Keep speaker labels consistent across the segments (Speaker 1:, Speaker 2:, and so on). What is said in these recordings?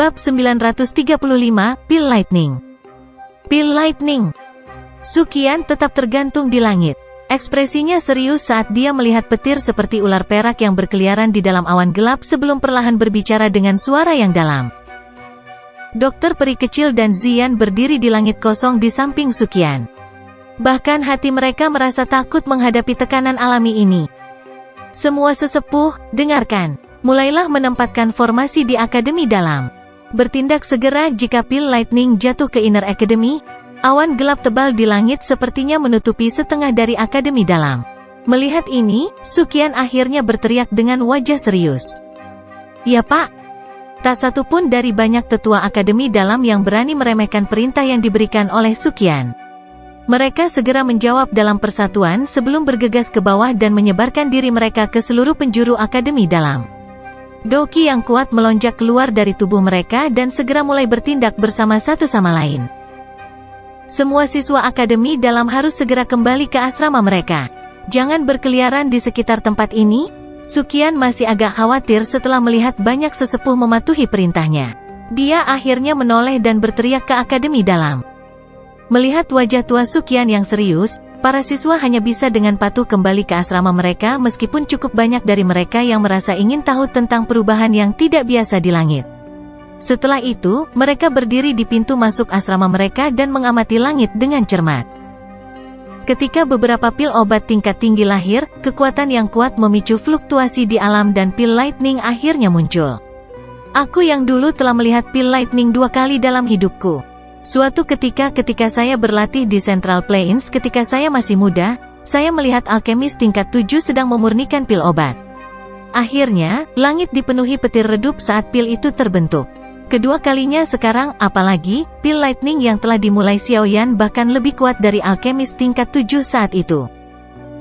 Speaker 1: Bab 935, Pil Lightning. Pil Lightning. Suqian tetap tergantung di langit. Ekspresinya serius saat dia melihat petir seperti ular perak yang berkeliaran di dalam awan gelap sebelum perlahan berbicara dengan suara yang dalam. Dokter Peri Kecil dan Xian berdiri di langit kosong di samping Suqian. Bahkan hati mereka merasa takut menghadapi tekanan alami ini. Semua sesepuh, dengarkan. Mulailah menempatkan formasi di Akademi Dalam. Bertindak segera jika Pil Lightning jatuh ke Inner Academy. Awan gelap tebal di langit sepertinya menutupi setengah dari Akademi Dalam. Melihat ini, Suqian akhirnya berteriak dengan wajah serius. "Ya Pak." Tak satu pun dari banyak tetua Akademi Dalam yang berani meremehkan perintah yang diberikan oleh Suqian. Mereka segera menjawab dalam persatuan sebelum bergegas ke bawah dan menyebarkan diri mereka ke seluruh penjuru Akademi Dalam. Doki yang kuat melonjak keluar dari tubuh mereka dan segera mulai bertindak bersama satu sama lain. Semua siswa Akademi Dalam harus segera kembali ke asrama mereka. Jangan berkeliaran di sekitar tempat ini. Suqian masih agak khawatir setelah melihat banyak sesepuh mematuhi perintahnya. Dia akhirnya menoleh dan berteriak ke Akademi Dalam. Melihat wajah tua Suqian yang serius, para siswa hanya bisa dengan patuh kembali ke asrama mereka meskipun cukup banyak dari mereka yang merasa ingin tahu tentang perubahan yang tidak biasa di langit. Setelah itu, mereka berdiri di pintu masuk asrama mereka dan mengamati langit dengan cermat. Ketika beberapa pil obat tingkat tinggi lahir, kekuatan yang kuat memicu fluktuasi di alam dan Pil Lightning akhirnya muncul. Aku yang dulu telah melihat Pil Lightning 2 kali dalam hidupku. Suatu ketika saya berlatih di Central Plains ketika saya masih muda, saya melihat alkemis tingkat 7 sedang memurnikan pil obat. Akhirnya, langit dipenuhi petir redup saat pil itu terbentuk. Kedua kalinya sekarang, apalagi, Pil Lightning yang telah dimulai Xiaoyan bahkan lebih kuat dari alkemis tingkat 7 saat itu.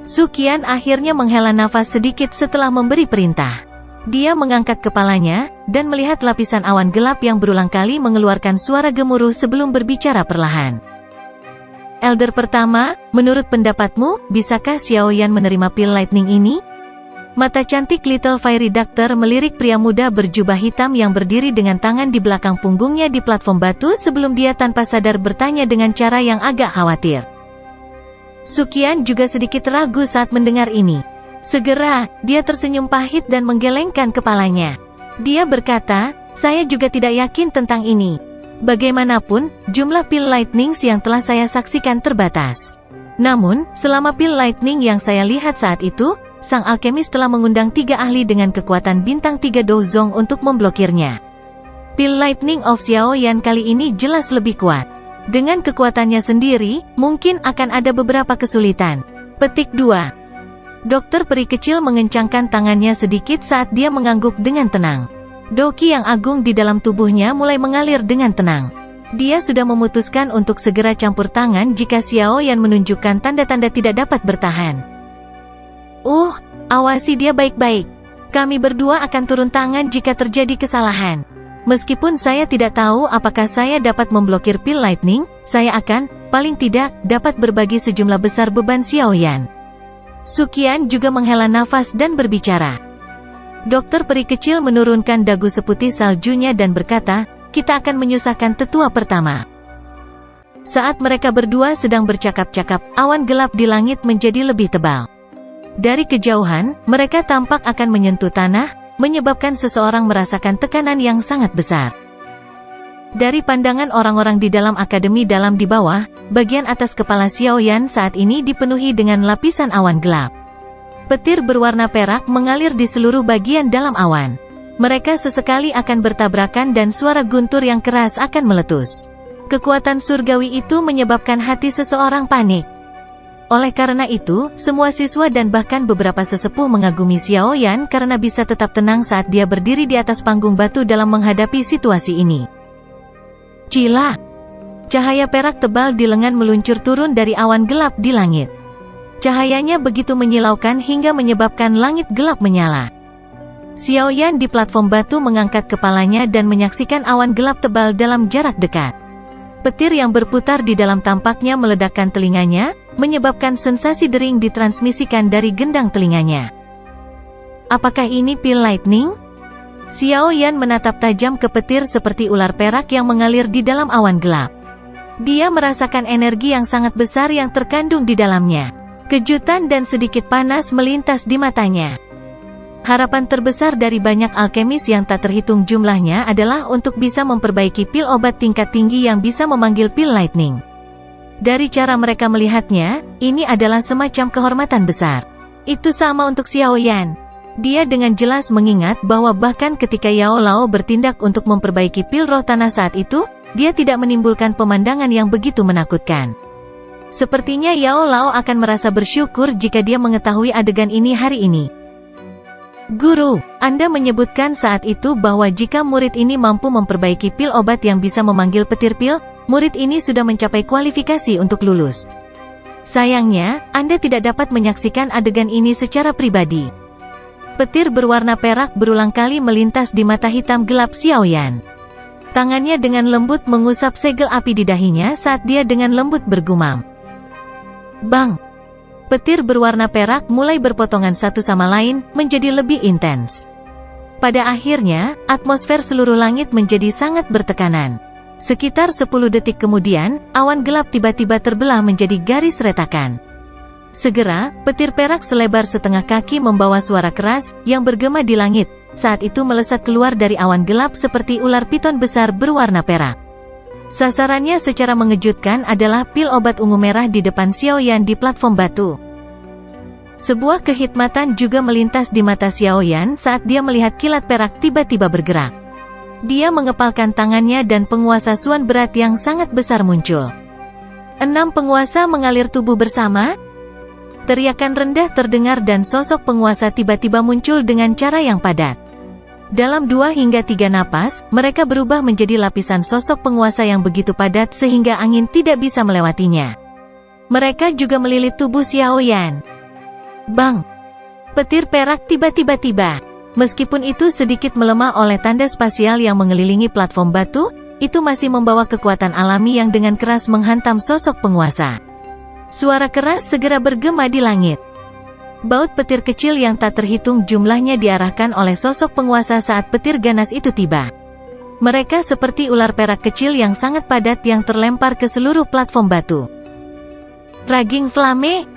Speaker 1: Suqian akhirnya menghela nafas sedikit setelah memberi perintah. Dia mengangkat kepalanya, dan melihat lapisan awan gelap yang berulang kali mengeluarkan suara gemuruh sebelum berbicara perlahan. "Elder pertama, menurut pendapatmu, bisakah Xiaoyan menerima Pil Lightning ini?" Mata cantik Little Fairy Doctor melirik pria muda berjubah hitam yang berdiri dengan tangan di belakang punggungnya di platform batu sebelum dia tanpa sadar bertanya dengan cara yang agak khawatir. Suqian juga sedikit ragu saat mendengar ini. Segera, dia tersenyum pahit dan menggelengkan kepalanya. Dia berkata, "Saya juga tidak yakin tentang ini. Bagaimanapun, jumlah Pil Lightnings yang telah saya saksikan terbatas. Namun, selama Pil Lightning yang saya lihat saat itu, sang alkemis telah mengundang 3 ahli dengan kekuatan bintang 3 Douzong untuk memblokirnya. Pil Lightning of Xiaoyan kali ini jelas lebih kuat. Dengan kekuatannya sendiri, mungkin akan ada beberapa kesulitan." Petik 2. Dokter Peri Kecil mengencangkan tangannya sedikit saat dia mengangguk dengan tenang. Doki yang agung di dalam tubuhnya mulai mengalir dengan tenang. Dia sudah memutuskan untuk segera campur tangan jika Xiaoyan menunjukkan tanda-tanda tidak dapat bertahan. Awasi dia baik-baik. Kami berdua akan turun tangan jika terjadi kesalahan. Meskipun saya tidak tahu apakah saya dapat memblokir Pil Lightning, saya akan, paling tidak, dapat berbagi sejumlah besar beban Xiaoyan. Suqian juga menghela nafas dan berbicara. Dokter Peri Kecil menurunkan dagu seputih saljunya dan berkata, "Kita akan menyusahkan tetua pertama." Saat mereka berdua sedang bercakap-cakap, awan gelap di langit menjadi lebih tebal. Dari kejauhan, mereka tampak akan menyentuh tanah, menyebabkan seseorang merasakan tekanan yang sangat besar. Dari pandangan orang-orang di dalam Akademi Dalam di bawah, bagian atas kepala Xiaoyan saat ini dipenuhi dengan lapisan awan gelap. Petir berwarna perak mengalir di seluruh bagian dalam awan. Mereka sesekali akan bertabrakan dan suara guntur yang keras akan meletus. Kekuatan surgawi itu menyebabkan hati seseorang panik. Oleh karena itu, semua siswa dan bahkan beberapa sesepuh mengagumi Xiaoyan karena bisa tetap tenang saat dia berdiri di atas panggung batu dalam menghadapi situasi ini. Cila! Cahaya perak tebal di lengan meluncur turun dari awan gelap di langit. Cahayanya begitu menyilaukan hingga menyebabkan langit gelap menyala. Xiaoyan di platform batu mengangkat kepalanya dan menyaksikan awan gelap tebal dalam jarak dekat. Petir yang berputar di dalam tampaknya meledakkan telinganya, menyebabkan sensasi dering ditransmisikan dari gendang telinganya. Apakah ini Pil Lightning? Xiao Yan menatap tajam ke petir seperti ular perak yang mengalir di dalam awan gelap. Dia merasakan energi yang sangat besar yang terkandung di dalamnya. Kejutan dan sedikit panas melintas di matanya. Harapan terbesar dari banyak alkemis yang tak terhitung jumlahnya adalah untuk bisa memperbaiki pil obat tingkat tinggi yang bisa memanggil pil lightning. Dari cara mereka melihatnya, ini adalah semacam kehormatan besar. Itu sama untuk Xiao Yan. Dia dengan jelas mengingat bahwa bahkan ketika Yao Lao bertindak untuk memperbaiki pil roh tanah saat itu, dia tidak menimbulkan pemandangan yang begitu menakutkan. Sepertinya Yao Lao akan merasa bersyukur jika dia mengetahui adegan ini hari ini. Guru, Anda menyebutkan saat itu bahwa jika murid ini mampu memperbaiki pil obat yang bisa memanggil petir pil, murid ini sudah mencapai kualifikasi untuk lulus. Sayangnya, Anda tidak dapat menyaksikan adegan ini secara pribadi. Petir berwarna perak berulang kali melintas di mata hitam gelap Xiao Yan. Tangannya dengan lembut mengusap segel api di dahinya saat dia dengan lembut bergumam. Bang! Petir berwarna perak mulai berpotongan satu sama lain, menjadi lebih intens. Pada akhirnya, atmosfer seluruh langit menjadi sangat bertekanan. Sekitar 10 detik kemudian, awan gelap tiba-tiba terbelah menjadi garis retakan. Segera, petir perak selebar setengah kaki membawa suara keras, yang bergema di langit. Saat itu melesat keluar dari awan gelap seperti ular piton besar berwarna perak. Sasarannya secara mengejutkan adalah pil obat ungu merah di depan Xiao Yan di platform batu. Sebuah kehikmatan juga melintas di mata Xiao Yan saat dia melihat kilat perak tiba-tiba bergerak. Dia mengepalkan tangannya dan penguasa suan berat yang sangat besar muncul. 6 penguasa mengalir tubuh bersama. Teriakan rendah terdengar dan sosok penguasa tiba-tiba muncul dengan cara yang padat. Dalam 2 hingga 3 napas, mereka berubah menjadi lapisan sosok penguasa yang begitu padat sehingga angin tidak bisa melewatinya. Mereka juga melilit tubuh Xiao Yan. Bang! Petir perak tiba-tiba tiba. Meskipun itu sedikit melemah oleh tanda spasial yang mengelilingi platform batu, itu masih membawa kekuatan alami yang dengan keras menghantam sosok penguasa. Suara keras segera bergema di langit. Baut petir kecil yang tak terhitung jumlahnya diarahkan oleh sosok penguasa saat petir ganas itu tiba. Mereka seperti ular perak kecil yang sangat padat yang terlempar ke seluruh platform batu. Raging Flame!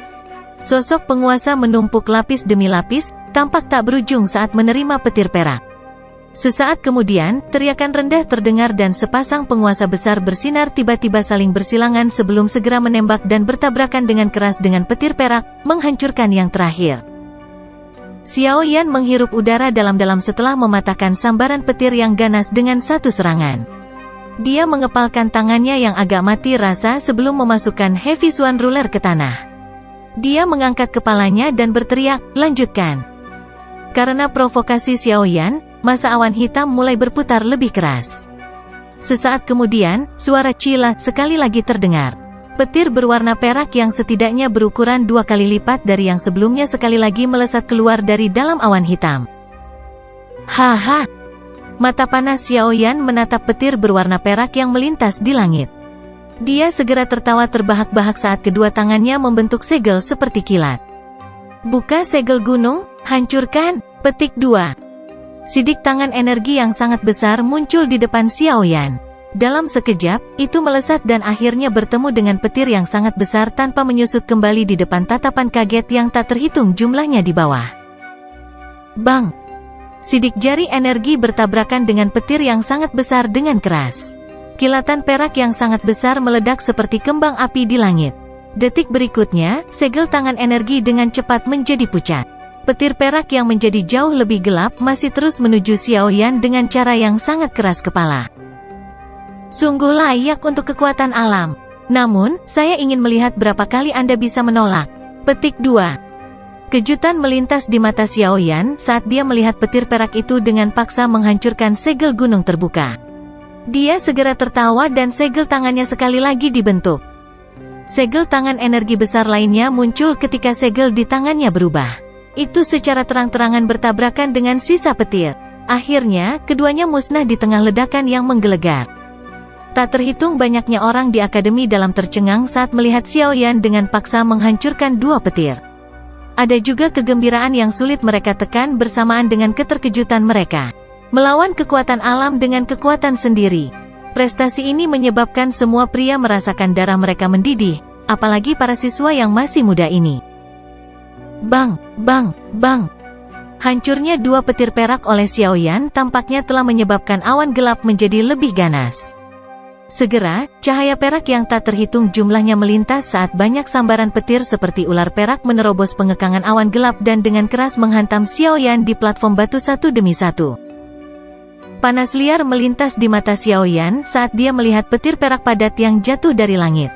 Speaker 1: Sosok penguasa menumpuk lapis demi lapis, tampak tak berujung saat menerima petir perak. Sesaat kemudian, teriakan rendah terdengar dan sepasang penguasa besar bersinar tiba-tiba saling bersilangan sebelum segera menembak dan bertabrakan dengan keras dengan petir perak, menghancurkan yang terakhir. Xiao Yan menghirup udara dalam-dalam setelah mematahkan sambaran petir yang ganas dengan satu serangan. Dia mengepalkan tangannya yang agak mati rasa sebelum memasukkan Heavy Swan Ruler ke tanah. Dia mengangkat kepalanya dan berteriak, "Lanjutkan!" Karena provokasi Xiao Yan, masa awan hitam mulai berputar lebih keras. Sesaat kemudian, suara cila sekali lagi terdengar. Petir berwarna perak yang setidaknya berukuran 2 kali lipat dari yang sebelumnya sekali lagi melesat keluar dari dalam awan hitam. Haha! Mata panas Xiao Yan menatap petir berwarna perak yang melintas di langit. Dia segera tertawa terbahak-bahak saat kedua tangannya membentuk segel seperti kilat. Buka segel gunung, hancurkan, petik 2. Sidik tangan energi yang sangat besar muncul di depan Xiao Yan. Dalam sekejap, itu melesat dan akhirnya bertemu dengan petir yang sangat besar tanpa menyusut kembali di depan tatapan kaget yang tak terhitung jumlahnya di bawah. Bang! Sidik jari energi bertabrakan dengan petir yang sangat besar dengan keras. Kilatan perak yang sangat besar meledak seperti kembang api di langit. Detik berikutnya, segel tangan energi dengan cepat menjadi pucat. Petir perak yang menjadi jauh lebih gelap masih terus menuju Xiao Yan dengan cara yang sangat keras kepala. Sungguh layak untuk kekuatan alam. Namun, saya ingin melihat berapa kali Anda bisa menolak. Petik 2. Kejutan melintas di mata Xiao Yan saat dia melihat petir perak itu dengan paksa menghancurkan segel gunung terbuka. Dia segera tertawa dan segel tangannya sekali lagi dibentuk. Segel tangan energi besar lainnya muncul ketika segel di tangannya berubah. Itu secara terang-terangan bertabrakan dengan sisa petir. Akhirnya, keduanya musnah di tengah ledakan yang menggelegar. Tak terhitung banyaknya orang di akademi dalam tercengang saat melihat Xiao Yan dengan paksa menghancurkan 2 petir. Ada juga kegembiraan yang sulit mereka tekan bersamaan dengan keterkejutan mereka. Melawan kekuatan alam dengan kekuatan sendiri. Prestasi ini menyebabkan semua pria merasakan darah mereka mendidih, apalagi para siswa yang masih muda ini. Bang, bang, bang. Hancurnya dua petir perak oleh Xiaoyan tampaknya telah menyebabkan awan gelap menjadi lebih ganas. Segera, cahaya perak yang tak terhitung jumlahnya melintas saat banyak sambaran petir seperti ular perak menerobos pengekangan awan gelap dan dengan keras menghantam Xiaoyan di platform batu satu demi satu. Panas liar melintas di mata Xiaoyan saat dia melihat petir perak padat yang jatuh dari langit.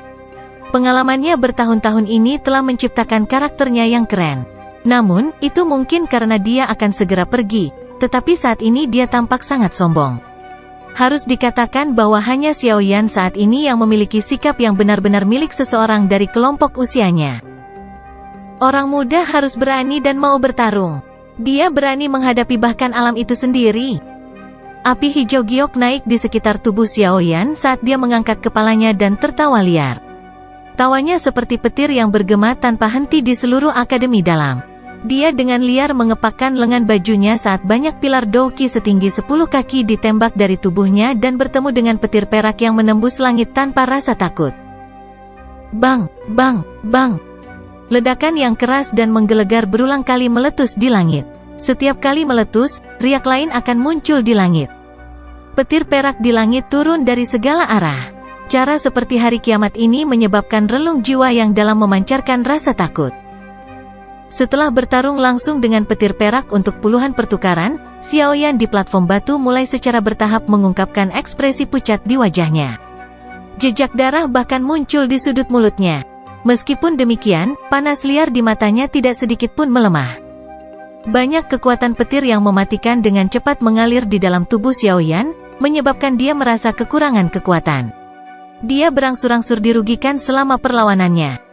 Speaker 1: Pengalamannya bertahun-tahun ini telah menciptakan karakternya yang keren. Namun, itu mungkin karena dia akan segera pergi, tetapi saat ini dia tampak sangat sombong. Harus dikatakan bahwa hanya Xiaoyan saat ini yang memiliki sikap yang benar-benar milik seseorang dari kelompok usianya. Orang muda harus berani dan mau bertarung. Dia berani menghadapi bahkan alam itu sendiri. Api hijau giok naik di sekitar tubuh Xiaoyan saat dia mengangkat kepalanya dan tertawa liar. Tawanya seperti petir yang bergema tanpa henti di seluruh akademi dalam. Dia dengan liar mengepakkan lengan bajunya saat banyak pilar douki setinggi 10 kaki ditembak dari tubuhnya dan bertemu dengan petir perak yang menembus langit tanpa rasa takut. Bang, bang, bang. Ledakan yang keras dan menggelegar berulang kali meletus di langit. Setiap kali meletus, riak lain akan muncul di langit. Petir perak di langit turun dari segala arah. Cara seperti hari kiamat ini menyebabkan relung jiwa yang dalam memancarkan rasa takut. Setelah bertarung langsung dengan petir perak untuk puluhan pertukaran, Xiaoyan di platform batu mulai secara bertahap mengungkapkan ekspresi pucat di wajahnya. Jejak darah bahkan muncul di sudut mulutnya. Meskipun demikian, panas liar di matanya tidak sedikit pun melemah. Banyak kekuatan petir yang mematikan dengan cepat mengalir di dalam tubuh Xiaoyan, menyebabkan dia merasa kekurangan kekuatan. Dia berangsur-angsur dirugikan selama perlawanannya.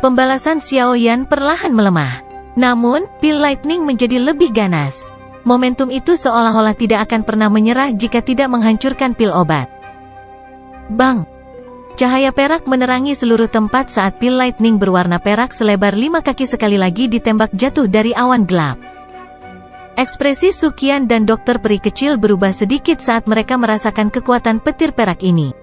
Speaker 1: Pembalasan Xiaoyan perlahan melemah. Namun, pil lightning menjadi lebih ganas. Momentum itu seolah-olah tidak akan pernah menyerah jika tidak menghancurkan pil obat. Bang! Cahaya perak menerangi seluruh tempat saat pil lightning berwarna perak selebar 5 kaki sekali lagi ditembak jatuh dari awan gelap. Ekspresi Suqian dan dokter peri kecil berubah sedikit saat mereka merasakan kekuatan petir perak ini.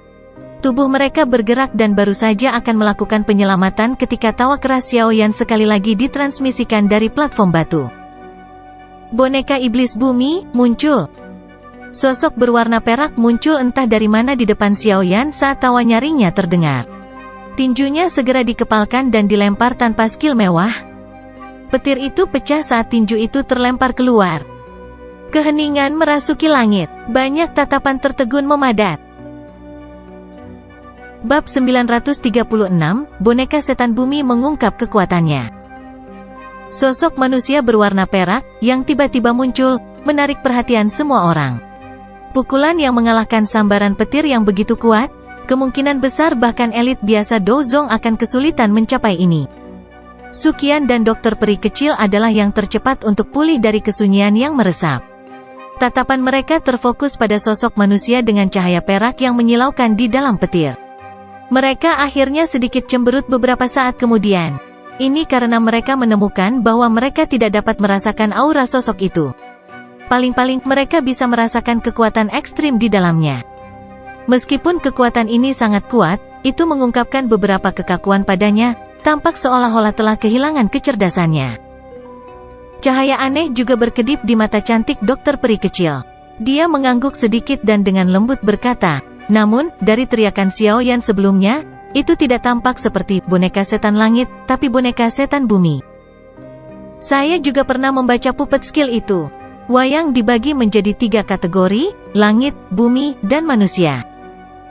Speaker 1: Tubuh mereka bergerak dan baru saja akan melakukan penyelamatan ketika tawa keras Xiaoyan sekali lagi ditransmisikan dari platform batu. Boneka iblis bumi muncul. Sosok berwarna perak muncul entah dari mana di depan Xiaoyan saat tawa nyaringnya terdengar. Tinjunya segera dikepalkan dan dilempar tanpa skill mewah. Petir itu pecah saat tinju itu terlempar keluar. Keheningan merasuki langit. Banyak tatapan tertegun memadat. Bab 936, Boneka Setan Bumi mengungkap kekuatannya. Sosok manusia berwarna perak, yang tiba-tiba muncul, menarik perhatian semua orang. Pukulan yang mengalahkan sambaran petir yang begitu kuat, kemungkinan besar bahkan elit biasa Dozong akan kesulitan mencapai ini. Suqian dan dokter peri kecil adalah yang tercepat untuk pulih dari kesunyian yang meresap. Tatapan mereka terfokus pada sosok manusia dengan cahaya perak yang menyilaukan di dalam petir. Mereka akhirnya sedikit cemberut beberapa saat kemudian. Ini karena mereka menemukan bahwa mereka tidak dapat merasakan aura sosok itu. Paling-paling mereka bisa merasakan kekuatan ekstrim di dalamnya. Meskipun kekuatan ini sangat kuat, itu mengungkapkan beberapa kekakuan padanya, tampak seolah-olah telah kehilangan kecerdasannya. Cahaya aneh juga berkedip di mata cantik dokter peri kecil. Dia mengangguk sedikit dan dengan lembut berkata, namun, dari teriakan Xiaoyan sebelumnya, itu tidak tampak seperti boneka setan langit, tapi boneka setan bumi. Saya juga pernah membaca puppet skill itu. Wayang dibagi menjadi 3 kategori, langit, bumi, dan manusia.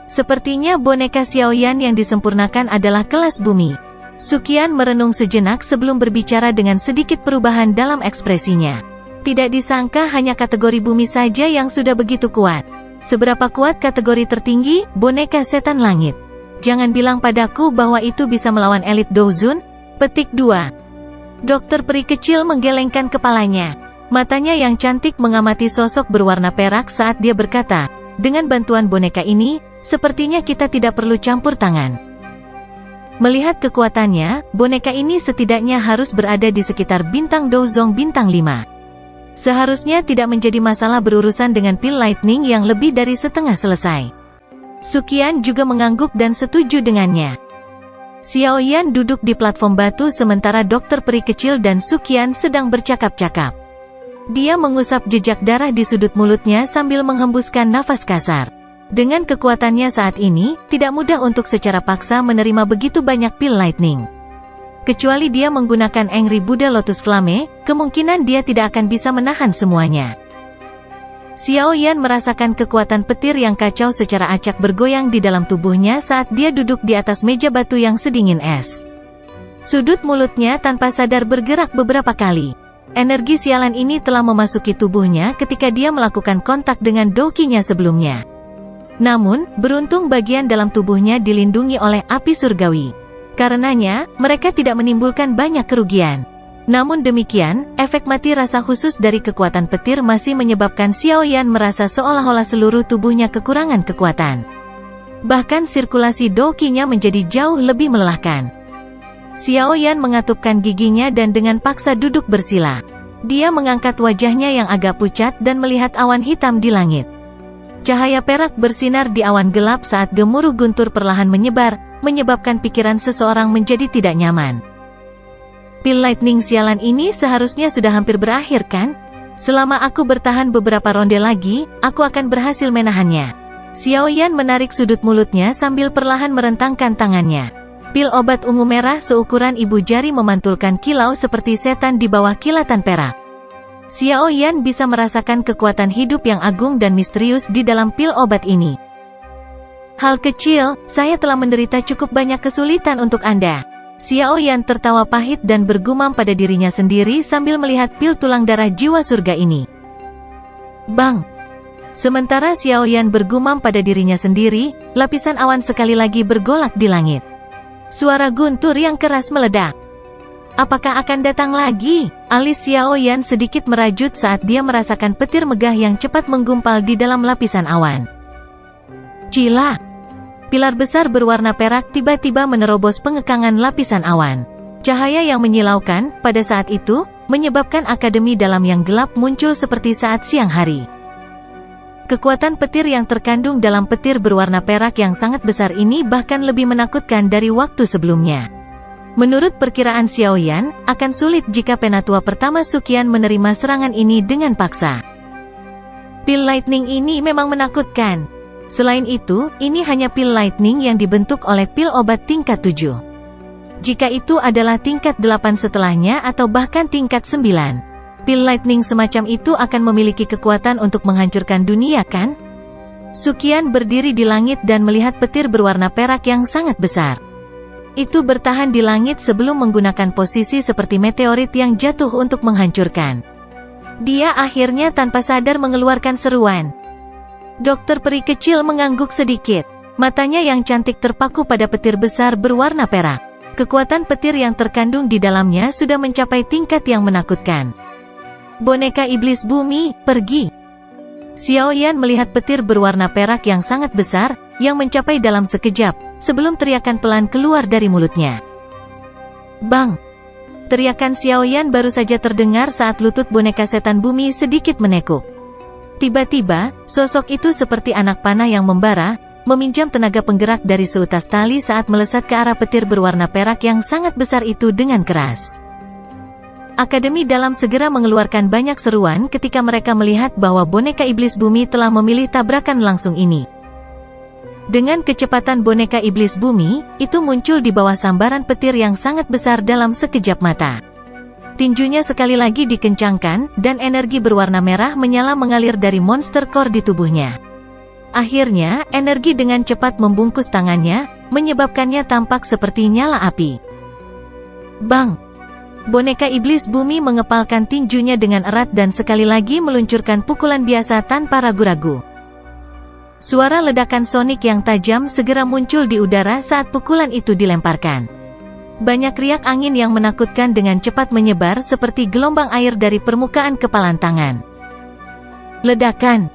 Speaker 1: Sepertinya boneka Xiaoyan yang disempurnakan adalah kelas bumi. Suqian merenung sejenak sebelum berbicara dengan sedikit perubahan dalam ekspresinya. Tidak disangka hanya kategori bumi saja yang sudah begitu kuat. Seberapa kuat kategori tertinggi, boneka setan langit? Jangan bilang padaku bahwa itu bisa melawan elit Dozun. Petik 2. Dokter peri kecil menggelengkan kepalanya. Matanya yang cantik mengamati sosok berwarna perak saat dia berkata, dengan bantuan boneka ini, sepertinya kita tidak perlu campur tangan. Melihat kekuatannya, boneka ini setidaknya harus berada di sekitar bintang Dozong bintang 5. Seharusnya tidak menjadi masalah berurusan dengan pil lightning yang lebih dari setengah selesai. Suqian juga mengangguk dan setuju dengannya. Xiaoyan duduk di platform batu sementara dokter peri kecil dan Suqian sedang bercakap-cakap. Dia mengusap jejak darah di sudut mulutnya sambil menghembuskan nafas kasar. Dengan kekuatannya saat ini, tidak mudah untuk secara paksa menerima begitu banyak pil lightning. Kecuali dia menggunakan Angry Buddha Lotus Flame, kemungkinan dia tidak akan bisa menahan semuanya. Xiaoyan merasakan kekuatan petir yang kacau secara acak bergoyang di dalam tubuhnya saat dia duduk di atas meja batu yang sedingin es. Sudut mulutnya tanpa sadar bergerak beberapa kali. Energi sialan ini telah memasuki tubuhnya ketika dia melakukan kontak dengan douqinya sebelumnya. Namun, beruntung bagian dalam tubuhnya dilindungi oleh api surgawi. Karenanya, mereka tidak menimbulkan banyak kerugian. Namun demikian, efek mati rasa khusus dari kekuatan petir masih menyebabkan Xiaoyan merasa seolah-olah seluruh tubuhnya kekurangan kekuatan. Bahkan sirkulasi douqinya menjadi jauh lebih melelahkan. Xiaoyan mengatupkan giginya dan dengan paksa duduk bersila. Dia mengangkat wajahnya yang agak pucat dan melihat awan hitam di langit. Cahaya perak bersinar di awan gelap saat gemuruh guntur perlahan menyebar, menyebabkan pikiran seseorang menjadi tidak nyaman. Pil lightning sialan ini seharusnya sudah hampir berakhir kan? Selama aku bertahan beberapa ronde lagi, aku akan berhasil menahannya. Xiaoyan menarik sudut mulutnya sambil perlahan merentangkan tangannya. Pil obat ungu merah seukuran ibu jari memantulkan kilau seperti setan di bawah kilatan perak. Xiaoyan bisa merasakan kekuatan hidup yang agung dan misterius di dalam pil obat ini. Hal kecil, saya telah menderita cukup banyak kesulitan untuk Anda. Xiaoyan tertawa pahit dan bergumam pada dirinya sendiri sambil melihat pil tulang darah jiwa surga ini. Bang! Sementara Xiaoyan bergumam pada dirinya sendiri, lapisan awan sekali lagi bergolak di langit. Suara guntur yang keras meledak. Apakah akan datang lagi? Alis Xiaoyan sedikit merajut saat dia merasakan petir megah yang cepat menggumpal di dalam lapisan awan. Cila! Pilar besar berwarna perak tiba-tiba menerobos pengekangan lapisan awan. Cahaya yang menyilaukan, pada saat itu, menyebabkan akademi dalam yang gelap muncul seperti saat siang hari. Kekuatan petir yang terkandung dalam petir berwarna perak yang sangat besar ini bahkan lebih menakutkan dari waktu sebelumnya. Menurut perkiraan Xiaoyan, akan sulit jika penatua pertama Suqian menerima serangan ini dengan paksa. Pil lightning ini memang menakutkan. Selain itu, ini hanya pil lightning yang dibentuk oleh pil obat tingkat 7. Jika itu adalah tingkat 8 setelahnya atau bahkan tingkat 9. Pil lightning semacam itu akan memiliki kekuatan untuk menghancurkan dunia kan? Suqian berdiri di langit dan melihat petir berwarna perak yang sangat besar. Itu bertahan di langit sebelum menggunakan posisi seperti meteorit yang jatuh untuk menghancurkan. Dia akhirnya tanpa sadar mengeluarkan seruan. Dokter peri kecil mengangguk sedikit. Matanya yang cantik terpaku pada petir besar berwarna perak. Kekuatan petir yang terkandung di dalamnya sudah mencapai tingkat yang menakutkan. Boneka iblis bumi, pergi. Xiaoyan melihat petir berwarna perak yang sangat besar, yang mencapai dalam sekejap, sebelum teriakan pelan keluar dari mulutnya. Bang! Teriakan Xiaoyan baru saja terdengar saat lutut boneka setan bumi sedikit menekuk. Tiba-tiba, sosok itu seperti anak panah yang membara, meminjam tenaga penggerak dari seutas tali saat melesat ke arah petir berwarna perak yang sangat besar itu dengan keras. Akademi Dalam segera mengeluarkan banyak seruan ketika mereka melihat bahwa boneka iblis bumi telah memilih tabrakan langsung ini. Dengan kecepatan boneka iblis bumi, itu muncul di bawah sambaran petir yang sangat besar dalam sekejap mata. Tinjunya sekali lagi dikencangkan, dan energi berwarna merah menyala mengalir dari monster core di tubuhnya. Akhirnya, energi dengan cepat membungkus tangannya, menyebabkannya tampak seperti nyala api. Bang! Boneka iblis bumi mengepalkan tinjunya dengan erat dan sekali lagi meluncurkan pukulan biasa tanpa ragu-ragu. Suara ledakan sonik yang tajam segera muncul di udara saat pukulan itu dilemparkan. Banyak riak angin yang menakutkan dengan cepat menyebar seperti gelombang air dari permukaan kepalan tangan. Ledakan.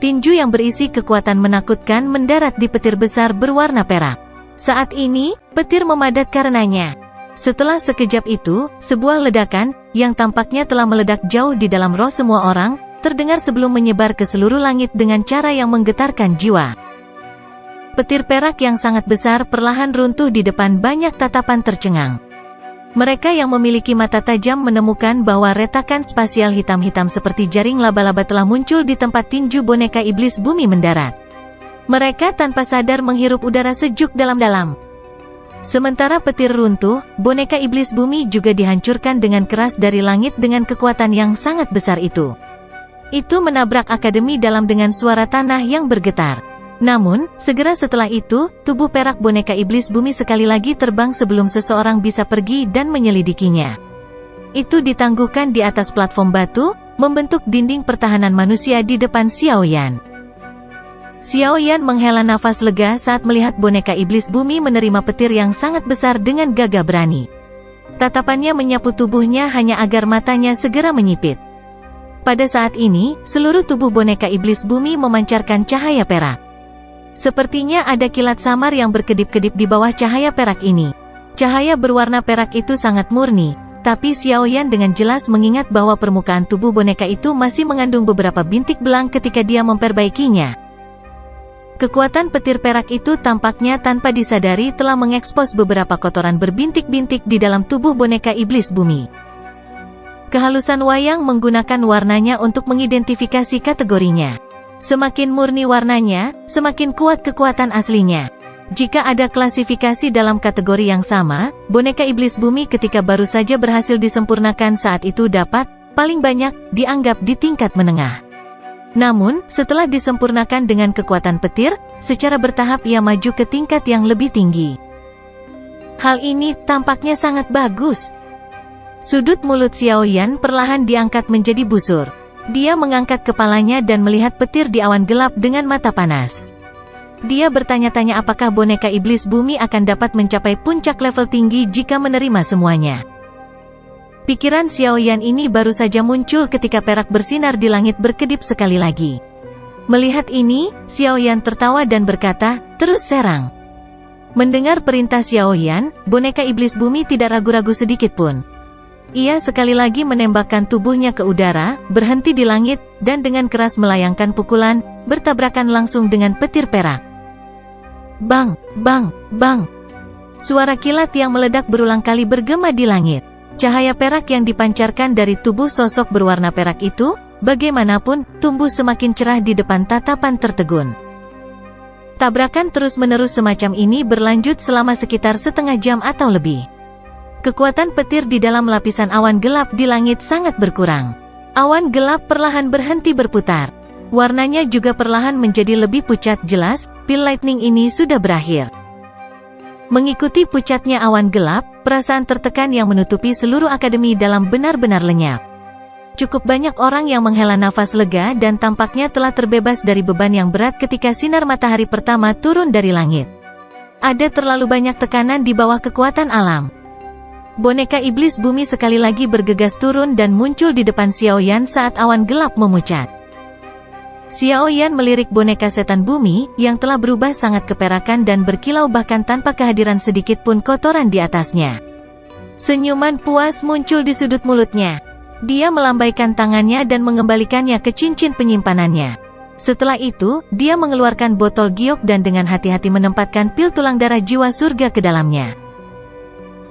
Speaker 1: Tinju yang berisi kekuatan menakutkan mendarat di petir besar berwarna perak. Saat ini, petir memadat karenanya. Setelah sekejap itu, sebuah ledakan, yang tampaknya telah meledak jauh di dalam roh semua orang, terdengar sebelum menyebar ke seluruh langit dengan cara yang menggetarkan jiwa. Petir perak yang sangat besar perlahan runtuh di depan banyak tatapan tercengang. Mereka yang memiliki mata tajam menemukan bahwa retakan spasial hitam-hitam seperti jaring laba-laba telah muncul di tempat tinju boneka iblis bumi mendarat. Mereka tanpa sadar menghirup udara sejuk dalam-dalam. Sementara petir runtuh, boneka iblis bumi juga dihancurkan dengan keras dari langit dengan kekuatan yang sangat besar itu. Itu menabrak akademi dalam dengan suara tanah yang bergetar. Namun, segera setelah itu, tubuh perak boneka iblis bumi sekali lagi terbang sebelum seseorang bisa pergi dan menyelidikinya. Itu ditangguhkan di atas platform batu, membentuk dinding pertahanan manusia di depan Xiaoyan. Xiaoyan menghela nafas lega saat melihat boneka iblis bumi menerima petir yang sangat besar dengan gagah berani. Tatapannya menyapu tubuhnya hanya agar matanya segera menyipit. Pada saat ini, seluruh tubuh boneka iblis bumi memancarkan cahaya perak. Sepertinya ada kilat samar yang berkedip-kedip di bawah cahaya perak ini. Cahaya berwarna perak itu sangat murni, tapi Xiaoyan dengan jelas mengingat bahwa permukaan tubuh boneka itu masih mengandung beberapa bintik belang ketika dia memperbaikinya. Kekuatan petir perak itu tampaknya tanpa disadari telah mengekspos beberapa kotoran berbintik-bintik di dalam tubuh boneka iblis bumi. Kehalusan wayang menggunakan warnanya untuk mengidentifikasi kategorinya. Semakin murni warnanya, semakin kuat kekuatan aslinya. Jika ada klasifikasi dalam kategori yang sama, boneka iblis bumi ketika baru saja berhasil disempurnakan saat itu dapat, paling banyak, dianggap di tingkat menengah. Namun, setelah disempurnakan dengan kekuatan petir, secara bertahap ia maju ke tingkat yang lebih tinggi. Hal ini tampaknya sangat bagus. Sudut mulut Xiaoyan perlahan diangkat menjadi busur. Dia mengangkat kepalanya dan melihat petir di awan gelap dengan mata panas. Dia bertanya-tanya apakah boneka iblis bumi akan dapat mencapai puncak level tinggi jika menerima semuanya. Pikiran Xiaoyan ini baru saja muncul ketika perak bersinar di langit berkedip sekali lagi. Melihat ini, Xiaoyan tertawa dan berkata, "Terus serang." Mendengar perintah Xiaoyan, boneka iblis bumi tidak ragu-ragu sedikit pun. Ia sekali lagi menembakkan tubuhnya ke udara, berhenti di langit, dan dengan keras melayangkan pukulan, bertabrakan langsung dengan petir perak. Bang, bang, bang. Suara kilat yang meledak berulang kali bergema di langit. Cahaya perak yang dipancarkan dari tubuh sosok berwarna perak itu, bagaimanapun, tumbuh semakin cerah di depan tatapan tertegun. Tabrakan terus-menerus semacam ini berlanjut selama sekitar setengah jam atau lebih. Kekuatan petir di dalam lapisan awan gelap di langit sangat berkurang. Awan gelap perlahan berhenti berputar. Warnanya juga perlahan menjadi lebih pucat jelas, pil lightning ini sudah berakhir. Mengikuti pucatnya awan gelap, perasaan tertekan yang menutupi seluruh akademi dalam benar-benar lenyap. Cukup banyak orang yang menghela nafas lega dan tampaknya telah terbebas dari beban yang berat ketika sinar matahari pertama turun dari langit. Ada terlalu banyak tekanan di bawah kekuatan alam. Boneka iblis bumi sekali lagi bergegas turun dan muncul di depan Xiaoyan saat awan gelap memucat. Xiaoyan melirik boneka setan bumi, yang telah berubah sangat keperakan dan berkilau bahkan tanpa kehadiran sedikit pun kotoran di atasnya. Senyuman puas muncul di sudut mulutnya. Dia melambaikan tangannya dan mengembalikannya ke cincin penyimpanannya. Setelah itu, dia mengeluarkan botol giok dan dengan hati-hati menempatkan pil tulang darah jiwa surga ke dalamnya.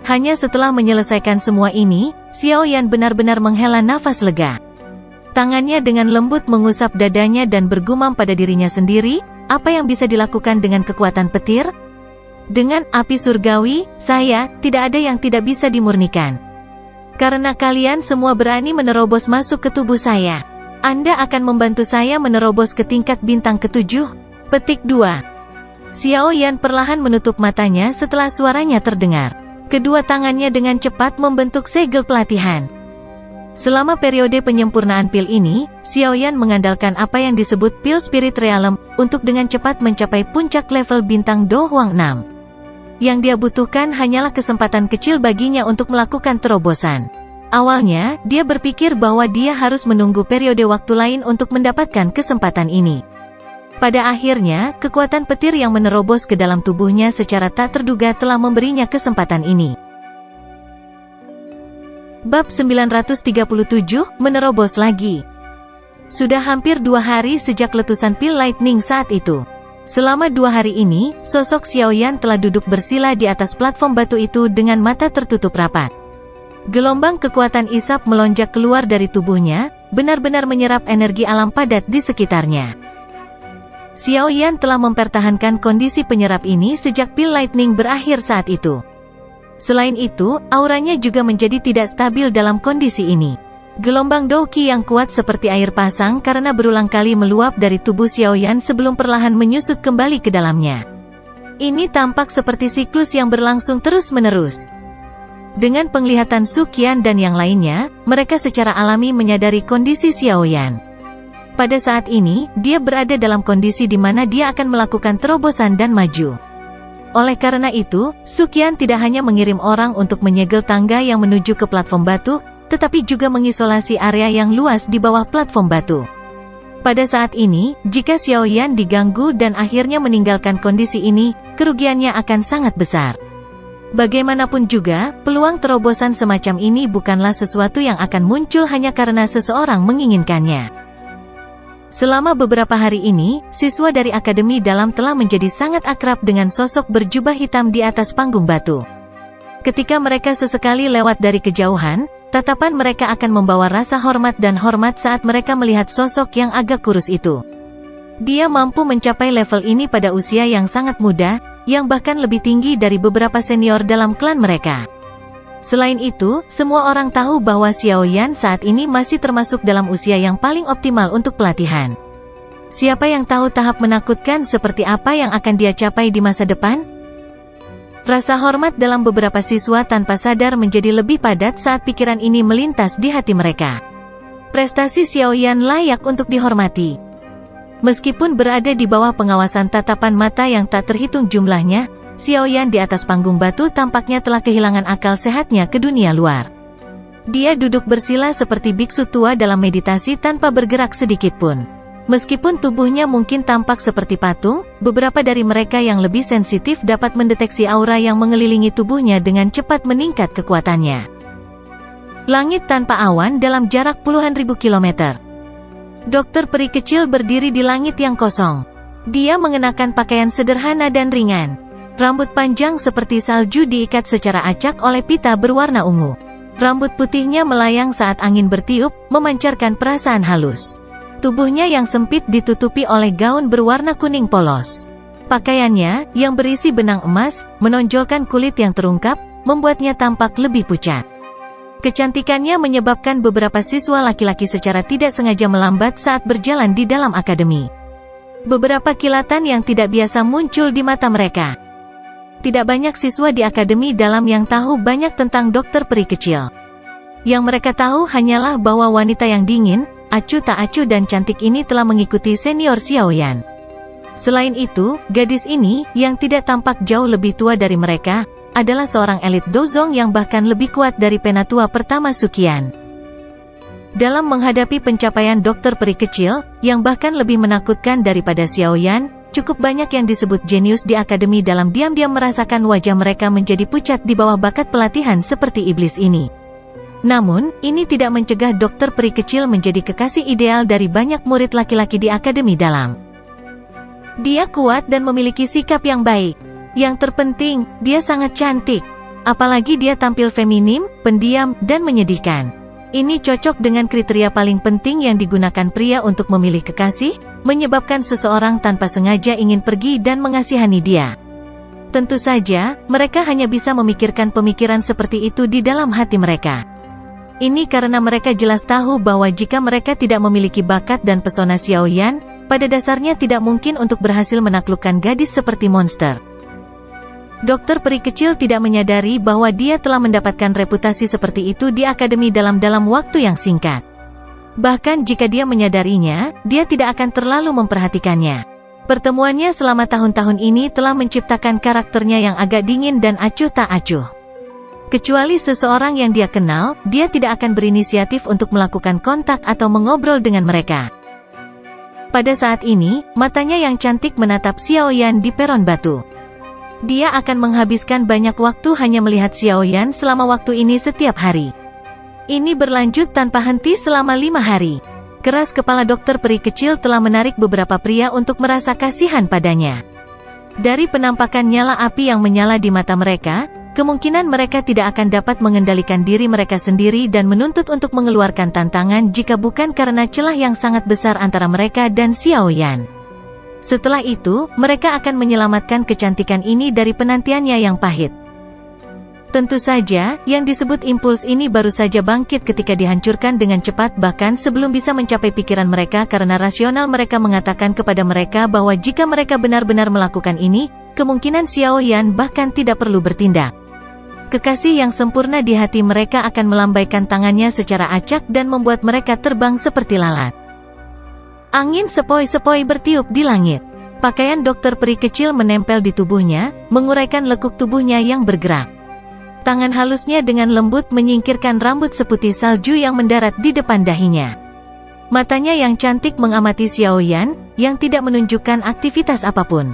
Speaker 1: Hanya setelah menyelesaikan semua ini, Xiaoyan benar-benar menghela nafas lega. Tangannya dengan lembut mengusap dadanya dan bergumam pada dirinya sendiri, apa yang bisa dilakukan dengan kekuatan petir? Dengan api surgawi, tidak ada yang tidak bisa dimurnikan. Karena kalian semua berani menerobos masuk ke tubuh saya. Anda akan membantu saya menerobos ke tingkat bintang ke-7? Petik 2. Xiaoyan perlahan menutup matanya setelah suaranya terdengar. Kedua tangannya dengan cepat membentuk segel pelatihan. Selama periode penyempurnaan pil ini, Xiaoyan mengandalkan apa yang disebut pil Spirit Realm, untuk dengan cepat mencapai puncak level bintang Do Huang 6. Yang dia butuhkan hanyalah kesempatan kecil baginya untuk melakukan terobosan. Awalnya, dia berpikir bahwa dia harus menunggu periode waktu lain untuk mendapatkan kesempatan ini. Pada akhirnya, kekuatan petir yang menerobos ke dalam tubuhnya secara tak terduga telah memberinya kesempatan ini. Bab 937, menerobos lagi. Sudah hampir 2 hari sejak letusan pil lightning saat itu. Selama 2 hari ini, sosok Xiaoyan telah duduk bersila di atas platform batu itu dengan mata tertutup rapat. Gelombang kekuatan isap melonjak keluar dari tubuhnya, benar-benar menyerap energi alam padat di sekitarnya. Xiaoyan telah mempertahankan kondisi penyerap ini sejak pil lightning berakhir saat itu. Selain itu, auranya juga menjadi tidak stabil dalam kondisi ini. Gelombang Douqi yang kuat seperti air pasang karena berulang kali meluap dari tubuh Xiaoyan sebelum perlahan menyusut kembali ke dalamnya. Ini tampak seperti siklus yang berlangsung terus-menerus. Dengan penglihatan Su Qian dan yang lainnya, mereka secara alami menyadari kondisi Xiaoyan. Pada saat ini, dia berada dalam kondisi di mana dia akan melakukan terobosan dan maju. Oleh karena itu, Su Qian tidak hanya mengirim orang untuk menyegel tangga yang menuju ke platform batu, tetapi juga mengisolasi area yang luas di bawah platform batu. Pada saat ini, jika Xiaoyan diganggu dan akhirnya meninggalkan kondisi ini, kerugiannya akan sangat besar. Bagaimanapun juga, peluang terobosan semacam ini bukanlah sesuatu yang akan muncul hanya karena seseorang menginginkannya. Selama beberapa hari ini, siswa dari Akademi Dalam telah menjadi sangat akrab dengan sosok berjubah hitam di atas panggung batu. Ketika mereka sesekali lewat dari kejauhan, tatapan mereka akan membawa rasa hormat dan hormat saat mereka melihat sosok yang agak kurus itu. Dia mampu mencapai level ini pada usia yang sangat muda, yang bahkan lebih tinggi dari beberapa senior dalam klan mereka. Selain itu, semua orang tahu bahwa Xiaoyan saat ini masih termasuk dalam usia yang paling optimal untuk pelatihan. Siapa yang tahu tahap menakutkan seperti apa yang akan dia capai di masa depan? Rasa hormat dalam beberapa siswa tanpa sadar menjadi lebih padat saat pikiran ini melintas di hati mereka. Prestasi Xiaoyan layak untuk dihormati. Meskipun berada di bawah pengawasan tatapan mata yang tak terhitung jumlahnya, Xiaoyan di atas panggung batu tampaknya telah kehilangan akal sehatnya ke dunia luar. Dia duduk bersila seperti biksu tua dalam meditasi tanpa bergerak sedikit pun. Meskipun tubuhnya mungkin tampak seperti patung, beberapa dari mereka yang lebih sensitif dapat mendeteksi aura yang mengelilingi tubuhnya dengan cepat meningkat kekuatannya. Langit tanpa awan dalam jarak puluhan ribu kilometer. Dokter peri kecil berdiri di langit yang kosong. Dia mengenakan pakaian sederhana dan ringan. Rambut panjang seperti salju diikat secara acak oleh pita berwarna ungu. Rambut putihnya melayang saat angin bertiup, memancarkan perasaan halus. Tubuhnya yang sempit ditutupi oleh gaun berwarna kuning polos. Pakaiannya, yang berisi benang emas, menonjolkan kulit yang terungkap, membuatnya tampak lebih pucat. Kecantikannya menyebabkan beberapa siswa laki-laki secara tidak sengaja melambat saat berjalan di dalam akademi. Beberapa kilatan yang tidak biasa muncul di mata mereka. Tidak banyak siswa di Akademi Dalam yang tahu banyak tentang dokter peri kecil. Yang mereka tahu hanyalah bahwa wanita yang dingin, acuh tak acuh dan cantik ini telah mengikuti senior Xiaoyan. Selain itu, gadis ini, yang tidak tampak jauh lebih tua dari mereka, adalah seorang elit dozong yang bahkan lebih kuat dari penatua pertama Su Qian. Dalam menghadapi pencapaian dokter peri kecil, yang bahkan lebih menakutkan daripada Xiaoyan, cukup banyak yang disebut jenius di Akademi Dalam diam-diam merasakan wajah mereka menjadi pucat di bawah bakat pelatihan seperti iblis ini. Namun, ini tidak mencegah dokter peri kecil menjadi kekasih ideal dari banyak murid laki-laki di Akademi Dalam. Dia kuat dan memiliki sikap yang baik. Yang terpenting, dia sangat cantik. Apalagi dia tampil feminim, pendiam, dan menyedihkan. Ini cocok dengan kriteria paling penting yang digunakan pria untuk memilih kekasih, menyebabkan seseorang tanpa sengaja ingin pergi dan mengasihani dia. Tentu saja, mereka hanya bisa memikirkan pemikiran seperti itu di dalam hati mereka. Ini karena mereka jelas tahu bahwa jika mereka tidak memiliki bakat dan pesona Xiaoyan, pada dasarnya tidak mungkin untuk berhasil menaklukkan gadis seperti monster. Dokter peri kecil tidak menyadari bahwa dia telah mendapatkan reputasi seperti itu di Akademi dalam waktu yang singkat. Bahkan jika dia menyadarinya, dia tidak akan terlalu memperhatikannya. Pertemuannya selama tahun-tahun ini telah menciptakan karakternya yang agak dingin dan acuh tak acuh. Kecuali seseorang yang dia kenal, dia tidak akan berinisiatif untuk melakukan kontak atau mengobrol dengan mereka. Pada saat ini, matanya yang cantik menatap Xiaoyan di peron batu. Dia akan menghabiskan banyak waktu hanya melihat Xiaoyan selama waktu ini setiap hari. Ini berlanjut tanpa henti selama 5 hari. Keras kepala dokter peri kecil telah menarik beberapa pria untuk merasa kasihan padanya. Dari penampakan nyala api yang menyala di mata mereka, kemungkinan mereka tidak akan dapat mengendalikan diri mereka sendiri dan menuntut untuk mengeluarkan tantangan jika bukan karena celah yang sangat besar antara mereka dan Xiao Yan. Setelah itu, mereka akan menyelamatkan kecantikan ini dari penantiannya yang pahit. Tentu saja, yang disebut impuls ini baru saja bangkit ketika dihancurkan dengan cepat bahkan sebelum bisa mencapai pikiran mereka karena rasional mereka mengatakan kepada mereka bahwa jika mereka benar-benar melakukan ini, kemungkinan Xiao Yan bahkan tidak perlu bertindak. Kekasih yang sempurna di hati mereka akan melambaikan tangannya secara acak dan membuat mereka terbang seperti lalat. Angin sepoi-sepoi bertiup di langit. Pakaian dokter peri kecil menempel di tubuhnya, menguraikan lekuk tubuhnya yang bergerak. Tangan halusnya dengan lembut menyingkirkan rambut seputih salju yang mendarat di depan dahinya. Matanya yang cantik mengamati Xiao Yan, yang tidak menunjukkan aktivitas apapun.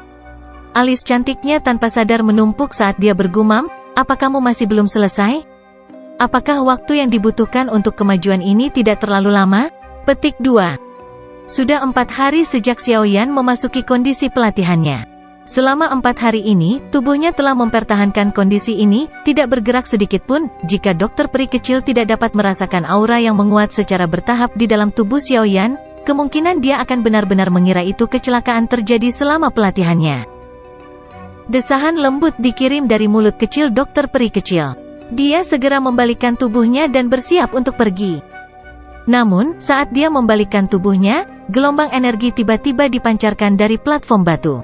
Speaker 1: Alis cantiknya tanpa sadar menumpuk saat dia bergumam, "Apa kamu masih belum selesai? Apakah waktu yang dibutuhkan untuk kemajuan ini tidak terlalu lama?" Petik 2. Sudah 4 hari sejak Xiao Yan memasuki kondisi pelatihannya. Selama 4 hari ini, tubuhnya telah mempertahankan kondisi ini, tidak bergerak sedikit pun. Jika dokter peri kecil tidak dapat merasakan aura yang menguat secara bertahap di dalam tubuh Xiao Yan, kemungkinan dia akan benar-benar mengira itu kecelakaan terjadi selama pelatihannya. Desahan lembut dikirim dari mulut kecil dokter peri kecil. Dia segera membalikkan tubuhnya dan bersiap untuk pergi. Namun, saat dia membalikkan tubuhnya, gelombang energi tiba-tiba dipancarkan dari platform batu.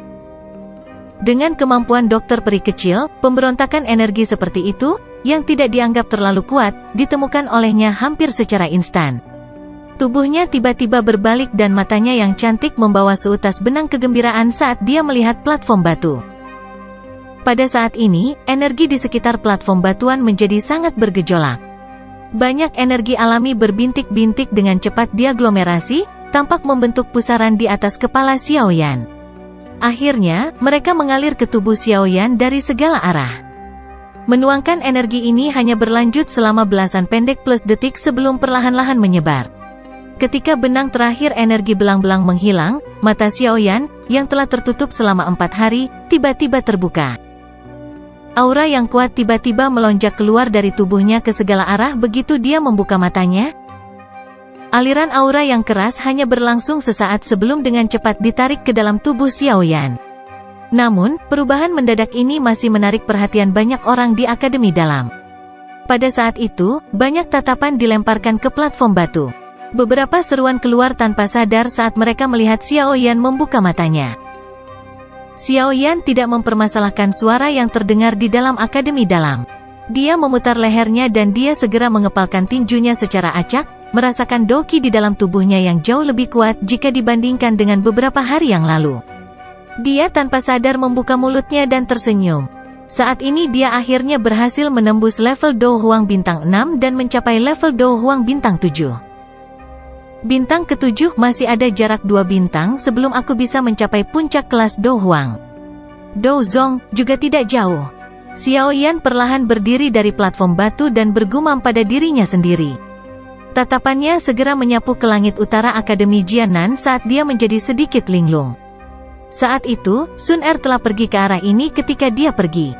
Speaker 1: Dengan kemampuan dokter peri kecil, pemberontakan energi seperti itu, yang tidak dianggap terlalu kuat, ditemukan olehnya hampir secara instan. Tubuhnya tiba-tiba berbalik dan matanya yang cantik membawa seutas benang kegembiraan saat dia melihat platform batu. Pada saat ini, energi di sekitar platform batuan menjadi sangat bergejolak. Banyak energi alami berbintik-bintik dengan cepat diaglomerasi, tampak membentuk pusaran di atas kepala Xiao Yan. Akhirnya, mereka mengalir ke tubuh Xiao Yan dari segala arah. Menuangkan energi ini hanya berlanjut selama belasan pendek plus detik sebelum perlahan-lahan menyebar. Ketika benang terakhir energi belang-belang menghilang, mata Xiao Yan, yang telah tertutup selama 4 hari, tiba-tiba terbuka. Aura yang kuat tiba-tiba melonjak keluar dari tubuhnya ke segala arah begitu dia membuka matanya. Aliran aura yang keras hanya berlangsung sesaat sebelum dengan cepat ditarik ke dalam tubuh Xiao Yan. Namun, perubahan mendadak ini masih menarik perhatian banyak orang di Akademi Dalam. Pada saat itu, banyak tatapan dilemparkan ke platform batu. Beberapa seruan keluar tanpa sadar saat mereka melihat Xiao Yan membuka matanya. Xiao Yan tidak mempermasalahkan suara yang terdengar di dalam Akademi Dalam. Dia memutar lehernya dan dia segera mengepalkan tinjunya secara acak, merasakan doki di dalam tubuhnya yang jauh lebih kuat jika dibandingkan dengan beberapa hari yang lalu. Dia tanpa sadar membuka mulutnya dan tersenyum. Saat ini dia akhirnya berhasil menembus level Do Huang bintang 6 dan mencapai level Do Huang bintang 7. Bintang ke-7 masih ada jarak 2 bintang sebelum aku bisa mencapai puncak kelas Do Huang. Do Zong juga tidak jauh. Xiao Yan perlahan berdiri dari platform batu dan bergumam pada dirinya sendiri. Tatapannya segera menyapu ke langit utara Akademi Jianan saat dia menjadi sedikit linglung. Saat itu, Sun Er telah pergi ke arah ini ketika dia pergi.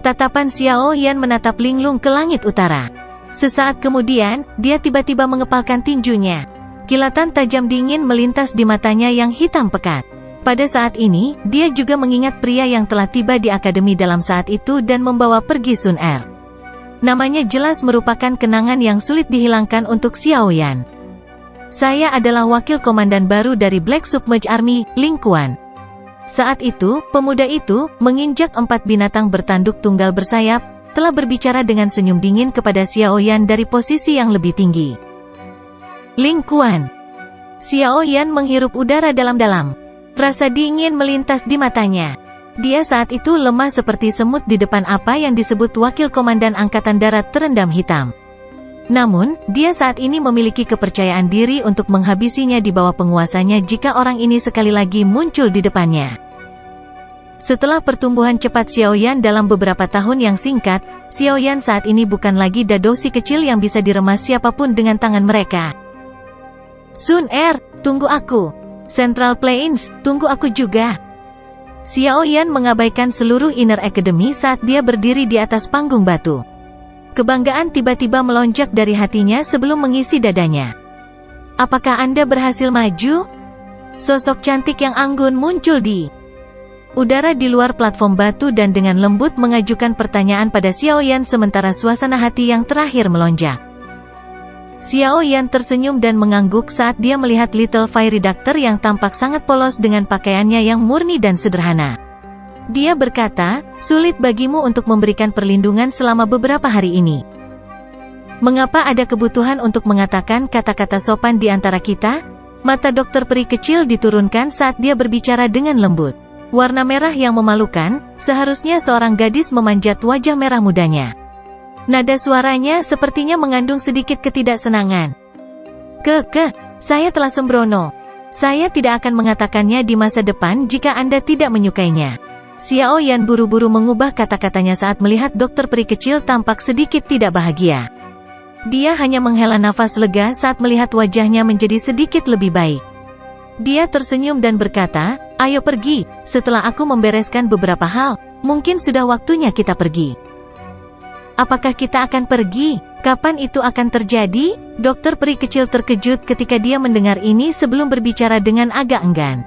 Speaker 1: Tatapan Xiao Yan menatap linglung ke langit utara. Sesaat kemudian, dia tiba-tiba mengepalkan tinjunya. Kilatan tajam dingin melintas di matanya yang hitam pekat. Pada saat ini, dia juga mengingat pria yang telah tiba di Akademi Dalam saat itu dan membawa pergi Sun Er. Namanya jelas merupakan kenangan yang sulit dihilangkan untuk Xiao Yan. "Saya adalah wakil komandan baru dari Black Submerged Army, Ling Quan." Saat itu, pemuda itu, menginjak 4 binatang bertanduk tunggal bersayap, telah berbicara dengan senyum dingin kepada Xiao Yan dari posisi yang lebih tinggi. "Ling Quan." Xiao Yan menghirup udara dalam-dalam. Rasa dingin melintas di matanya. Dia saat itu lemah seperti semut di depan apa yang disebut Wakil Komandan Angkatan Darat terendam hitam. Namun, dia saat ini memiliki kepercayaan diri untuk menghabisinya di bawah penguasanya jika orang ini sekali lagi muncul di depannya. Setelah pertumbuhan cepat Xiaoyan dalam beberapa tahun yang singkat, Xiaoyan saat ini bukan lagi dadosi kecil yang bisa diremas siapapun dengan tangan mereka. Sun Er, tunggu aku. Central Plains, tunggu aku juga. Xiaoyan mengabaikan seluruh inner academy saat dia berdiri di atas panggung batu. Kebanggaan tiba-tiba melonjak dari hatinya sebelum mengisi dadanya. Apakah Anda berhasil maju? Sosok cantik yang anggun muncul di udara di luar platform batu dan dengan lembut mengajukan pertanyaan pada Xiaoyan sementara suasana hati yang terakhir melonjak. Xiaoyan tersenyum dan mengangguk saat dia melihat Little Fairy Doctor yang tampak sangat polos dengan pakaiannya yang murni dan sederhana. Dia berkata, sulit bagimu untuk memberikan perlindungan selama beberapa hari ini. Mengapa ada kebutuhan untuk mengatakan kata-kata sopan di antara kita? Mata dokter peri kecil diturunkan saat dia berbicara dengan lembut. Warna merah yang memalukan, seharusnya seorang gadis memanjat wajah merah mudanya. Nada suaranya sepertinya mengandung sedikit ketidaksenangan. Saya telah sembrono. Saya tidak akan mengatakannya di masa depan jika Anda tidak menyukainya. Xiaoyan buru-buru mengubah kata-katanya saat melihat dokter peri kecil tampak sedikit tidak bahagia. Dia hanya menghela nafas lega saat melihat wajahnya menjadi sedikit lebih baik. Dia tersenyum dan berkata, ayo pergi, setelah aku membereskan beberapa hal, mungkin sudah waktunya kita pergi. Apakah kita akan pergi? Kapan itu akan terjadi? Dokter peri kecil terkejut ketika dia mendengar ini sebelum berbicara dengan agak enggan.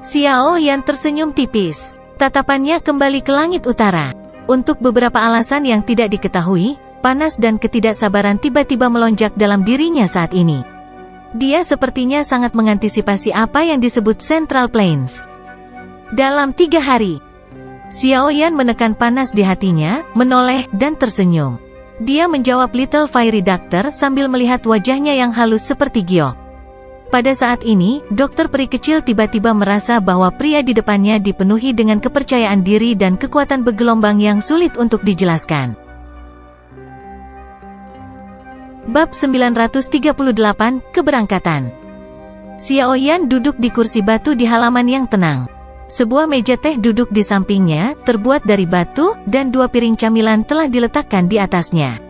Speaker 1: Xiaoyan tersenyum tipis. Tatapannya kembali ke langit utara. Untuk beberapa alasan yang tidak diketahui, panas dan ketidaksabaran tiba-tiba melonjak dalam dirinya saat ini. Dia sepertinya sangat mengantisipasi apa yang disebut Central Plains. Dalam 3 hari, Xiaoyan menekan panas di hatinya, menoleh, dan tersenyum. Dia menjawab Little Fairy Doctor sambil melihat wajahnya yang halus seperti giok. Pada saat ini, dokter peri kecil tiba-tiba merasa bahwa pria di depannya dipenuhi dengan kepercayaan diri dan kekuatan bergelombang yang sulit untuk dijelaskan. Bab 938, Keberangkatan. Xiaoyan duduk di kursi batu di halaman yang tenang. Sebuah meja teh duduk di sampingnya, terbuat dari batu, dan 2 piring camilan telah diletakkan di atasnya.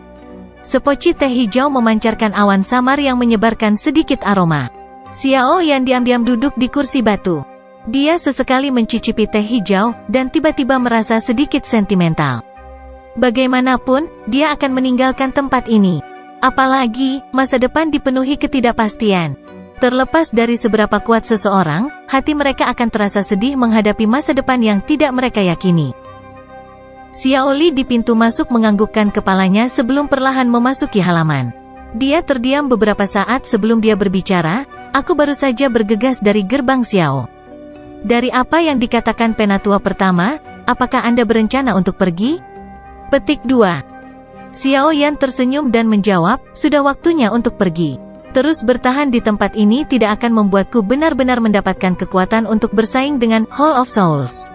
Speaker 1: Sepoci teh hijau memancarkan awan samar yang menyebarkan sedikit aroma. Xiaoyan diam-diam duduk di kursi batu. Dia sesekali mencicipi teh hijau, dan tiba-tiba merasa sedikit sentimental. Bagaimanapun, dia akan meninggalkan tempat ini. Apalagi, masa depan dipenuhi ketidakpastian. Terlepas dari seberapa kuat seseorang, hati mereka akan terasa sedih menghadapi masa depan yang tidak mereka yakini. Xiaoli di pintu masuk menganggukkan kepalanya sebelum perlahan memasuki halaman. Dia terdiam beberapa saat sebelum dia berbicara, aku baru saja bergegas dari gerbang Xiao. Dari apa yang dikatakan penatua pertama, apakah Anda berencana untuk pergi? Petik 2. Xiaoyan tersenyum dan menjawab, sudah waktunya untuk pergi. Terus bertahan di tempat ini tidak akan membuatku benar-benar mendapatkan kekuatan untuk bersaing dengan Hall of Souls.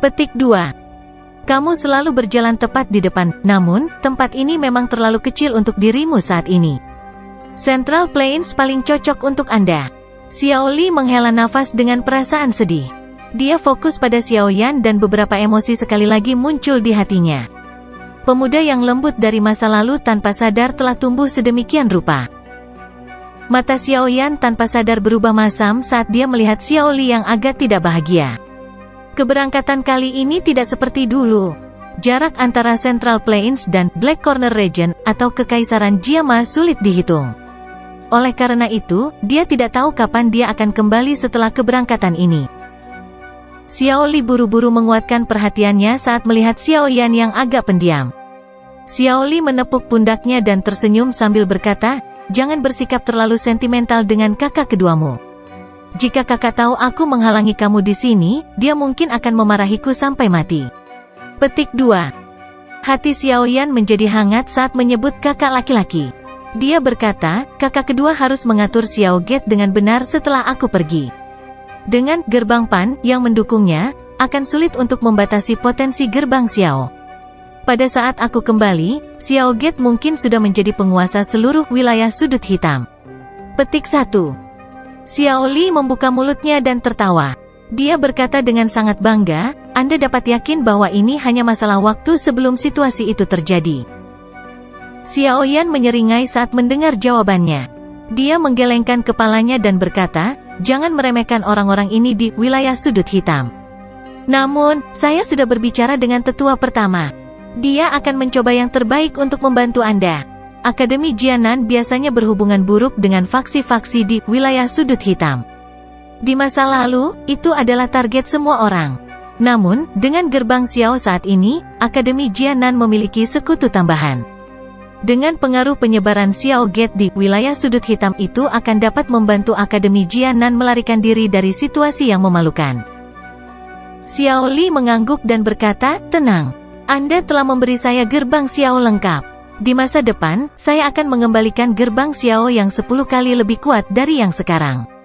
Speaker 1: Petik 2. Kamu selalu berjalan tepat di depan, namun, tempat ini memang terlalu kecil untuk dirimu saat ini. Central Plains paling cocok untuk Anda. Xiaoli menghela nafas dengan perasaan sedih. Dia fokus pada Xiaoyan dan beberapa emosi sekali lagi muncul di hatinya. Pemuda yang lembut dari masa lalu tanpa sadar telah tumbuh sedemikian rupa. Mata Xiaoyan tanpa sadar berubah masam saat dia melihat Xiaoli yang agak tidak bahagia. Keberangkatan kali ini tidak seperti dulu. Jarak antara Central Plains dan Black Corner Region atau Kekaisaran Jiama sulit dihitung. Oleh karena itu, dia tidak tahu kapan dia akan kembali setelah keberangkatan ini. Xiaoli buru-buru menguatkan perhatiannya saat melihat Xiaoyan yang agak pendiam. Xiaoli menepuk pundaknya dan tersenyum sambil berkata, jangan bersikap terlalu sentimental dengan kakak keduamu. Jika kakak tahu aku menghalangi kamu di sini, dia mungkin akan memarahiku sampai mati. Petik 2. Hati Xiaoyan menjadi hangat saat menyebut kakak laki-laki. Dia berkata, kakak kedua harus mengatur Xiao Gate dengan benar setelah aku pergi. Dengan gerbang Pan yang mendukungnya, akan sulit untuk membatasi potensi gerbang Xiao. Pada saat aku kembali, Xiao Gate mungkin sudah menjadi penguasa seluruh wilayah sudut hitam. Petik 1. Xiaoli membuka mulutnya dan tertawa. Dia berkata dengan sangat bangga, Anda dapat yakin bahwa ini hanya masalah waktu sebelum situasi itu terjadi. Xiao Yan menyeringai saat mendengar jawabannya. Dia menggelengkan kepalanya dan berkata, jangan meremehkan orang-orang ini di wilayah sudut hitam. Namun, saya sudah berbicara dengan tetua pertama. Dia akan mencoba yang terbaik untuk membantu Anda. Akademi Jianan biasanya berhubungan buruk dengan faksi-faksi di wilayah sudut hitam. Di masa lalu, itu adalah target semua orang. Namun, dengan gerbang Xiao saat ini, Akademi Jianan memiliki sekutu tambahan. Dengan pengaruh penyebaran Xiao Gate di wilayah sudut hitam itu akan dapat membantu Akademi Jianan melarikan diri dari situasi yang memalukan. Xiao Li mengangguk dan berkata, tenang. Anda telah memberi saya gerbang Xiao lengkap. Di masa depan, saya akan mengembalikan gerbang Xiao yang 10 kali lebih kuat dari yang sekarang.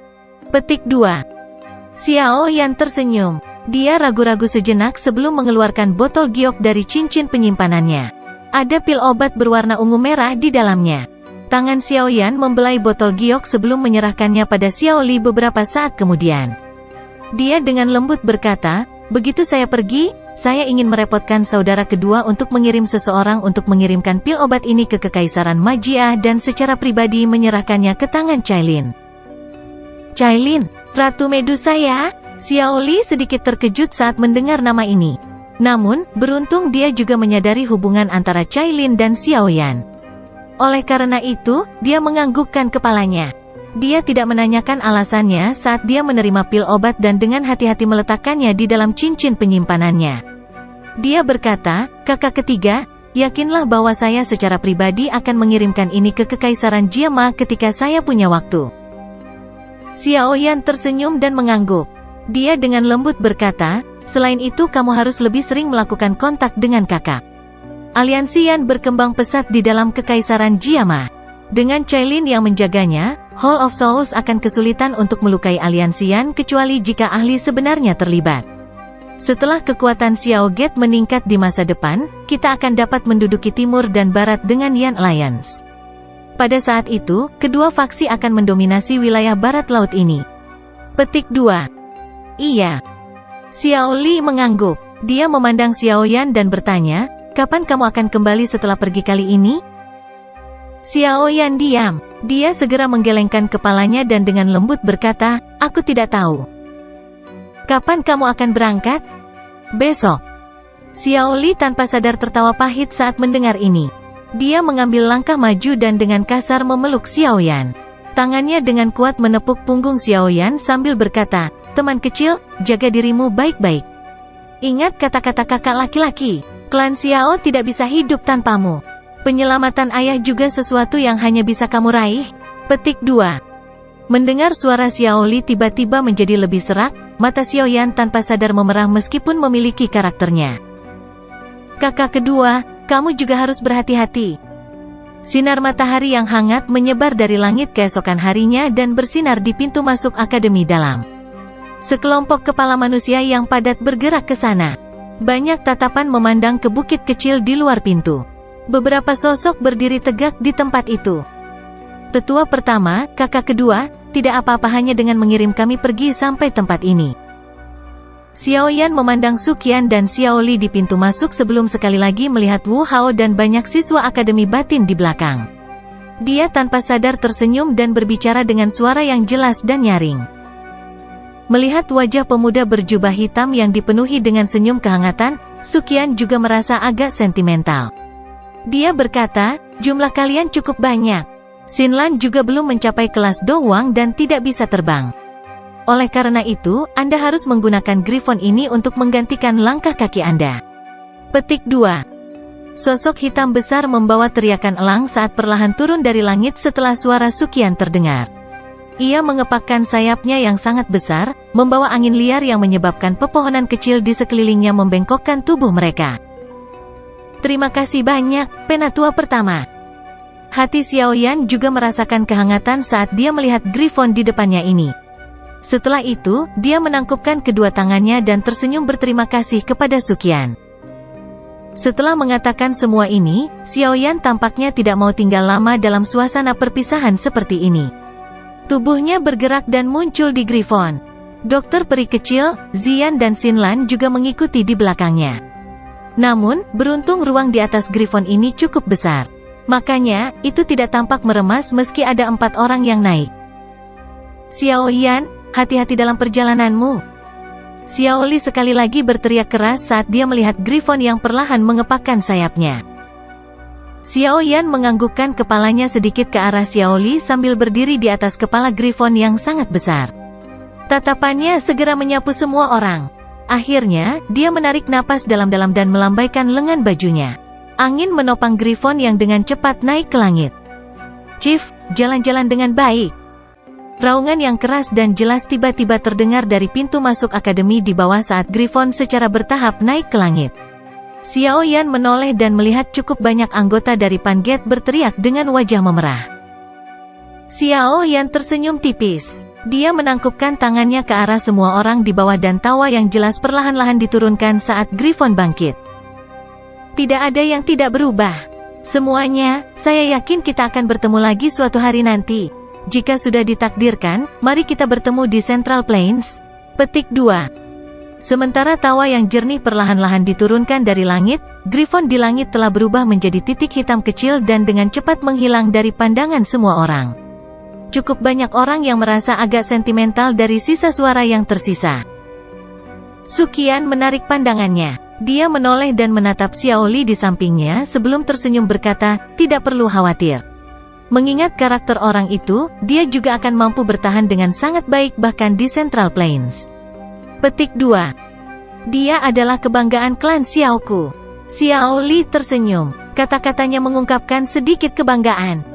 Speaker 1: Petik 2. Xiao Yan tersenyum. Dia ragu-ragu sejenak sebelum mengeluarkan botol giok dari cincin penyimpanannya. Ada pil obat berwarna ungu merah di dalamnya. Tangan Xiao Yan membelai botol giok sebelum menyerahkannya pada Xiao Li beberapa saat kemudian. Dia dengan lembut berkata, begitu saya pergi, saya ingin merepotkan saudara kedua untuk mengirim seseorang untuk mengirimkan pil obat ini ke Kekaisaran Magia dan secara pribadi menyerahkannya ke tangan Cailin. Cailin, Ratu Medusa ya? Xiao Li sedikit terkejut saat mendengar nama ini. Namun, beruntung dia juga menyadari hubungan antara Cailin dan Xiao Yan. Oleh karena itu, dia menganggukkan kepalanya. Dia tidak menanyakan alasannya saat dia menerima pil obat dan dengan hati-hati meletakkannya di dalam cincin penyimpanannya. Dia berkata, kakak ketiga, yakinlah bahwa saya secara pribadi akan mengirimkan ini ke Kekaisaran Jiama ketika saya punya waktu. Xiao Yan tersenyum dan mengangguk. Dia dengan lembut berkata, selain itu kamu harus lebih sering melakukan kontak dengan kakak. Aliansi Yan berkembang pesat di dalam Kekaisaran Jiama. Dengan Cailin yang menjaganya, Hall of Souls akan kesulitan untuk melukai aliansi Yan kecuali jika ahli sebenarnya terlibat. Setelah kekuatan Xiao Gate meningkat di masa depan, kita akan dapat menduduki timur dan barat dengan Yan Alliance. Pada saat itu, kedua faksi akan mendominasi wilayah barat laut ini. Petik 2. Iya. Xiao Li mengangguk. Dia memandang Xiao Yan dan bertanya, kapan kamu akan kembali setelah pergi kali ini? Xiao Yan diam. Dia segera menggelengkan kepalanya dan dengan lembut berkata, aku tidak tahu. Kapan kamu akan berangkat? Besok. Xiao Li tanpa sadar tertawa pahit saat mendengar ini. Dia mengambil langkah maju dan dengan kasar memeluk Xiao Yan. Tangannya dengan kuat menepuk punggung Xiao Yan sambil berkata, teman kecil, jaga dirimu baik-baik. Ingat kata-kata kakak laki-laki, klan Xiao tidak bisa hidup tanpamu. Penyelamatan ayah juga sesuatu yang hanya bisa kamu raih. Petik 2. Mendengar suara Xiao Li tiba-tiba menjadi lebih serak, mata Xiao Yan tanpa sadar memerah meskipun memiliki karakternya. Kakak kedua, kamu juga harus berhati-hati. Sinar matahari yang hangat menyebar dari langit keesokan harinya dan bersinar di pintu masuk Akademi Dalam. Sekelompok kepala manusia yang padat bergerak ke sana. Banyak tatapan memandang ke bukit kecil di luar pintu. Beberapa sosok berdiri tegak di tempat itu. Tetua pertama, kakak kedua, tidak apa-apa hanya dengan mengirim kami pergi sampai tempat ini. Xiao Yan memandang Su Qian dan Xiao Li di pintu masuk sebelum sekali lagi melihat Wu Hao dan banyak siswa Akademi Batin di belakang. Dia tanpa sadar tersenyum dan berbicara dengan suara yang jelas dan nyaring. Melihat wajah pemuda berjubah hitam yang dipenuhi dengan senyum kehangatan, Su Qian juga merasa agak sentimental. Dia berkata, jumlah kalian cukup banyak. Xinlan juga belum mencapai kelas Dowang dan tidak bisa terbang. Oleh karena itu, Anda harus menggunakan Griffon ini untuk menggantikan langkah kaki Anda. Petik 2. Sosok hitam besar membawa teriakan elang saat perlahan turun dari langit setelah suara Su Qian terdengar. Ia mengepakkan sayapnya yang sangat besar, membawa angin liar yang menyebabkan pepohonan kecil di sekelilingnya membengkokkan tubuh mereka. Terima kasih banyak, Penatua pertama. Hati Xiao Yan juga merasakan kehangatan saat dia melihat Griffon di depannya ini. Setelah itu, dia menangkupkan kedua tangannya dan tersenyum berterima kasih kepada Su Qian. Setelah mengatakan semua ini, Xiao Yan tampaknya tidak mau tinggal lama dalam suasana perpisahan seperti ini. Tubuhnya bergerak dan muncul di Griffon. Dokter peri kecil, Xian dan Xinlan juga mengikuti di belakangnya. Namun, beruntung ruang di atas Griffon ini cukup besar. Makanya, itu tidak tampak meremas meski ada 4 orang yang naik. Xiao Yan, hati-hati dalam perjalananmu. Xiao Li sekali lagi berteriak keras saat dia melihat Griffon yang perlahan mengepakkan sayapnya. Xiao Yan menganggukkan kepalanya sedikit ke arah Xiao Li sambil berdiri di atas kepala Griffon yang sangat besar. Tatapannya segera menyapu semua orang. Akhirnya, dia menarik napas dalam-dalam dan melambaikan lengan bajunya. Angin menopang Griffon yang dengan cepat naik ke langit. "Chief, jalan-jalan dengan baik." Raungan yang keras dan jelas tiba-tiba terdengar dari pintu masuk akademi di bawah saat Griffon secara bertahap naik ke langit. Xiao Yan menoleh dan melihat cukup banyak anggota dari Pangate berteriak dengan wajah memerah. Xiao Yan tersenyum tipis. Dia menangkupkan tangannya ke arah semua orang di bawah dan tawa yang jelas perlahan-lahan diturunkan saat Griffon bangkit. "Tidak ada yang tidak berubah. Semuanya, saya yakin kita akan bertemu lagi suatu hari nanti. Jika sudah ditakdirkan, mari kita bertemu di Central Plains." Petik 2. Sementara tawa yang jernih perlahan-lahan diturunkan dari langit, Griffon di langit telah berubah menjadi titik hitam kecil dan dengan cepat menghilang dari pandangan semua orang. Cukup banyak orang yang merasa agak sentimental dari sisa suara yang tersisa. Suqian menarik pandangannya. Dia menoleh dan menatap Xiao Li di sampingnya sebelum tersenyum berkata, "Tidak perlu khawatir. Mengingat karakter orang itu, dia juga akan mampu bertahan dengan sangat baik bahkan di Central Plains." Petik 2. "Dia adalah kebanggaan klan Xiaoku." Xiao Li tersenyum. Kata-katanya mengungkapkan sedikit kebanggaan.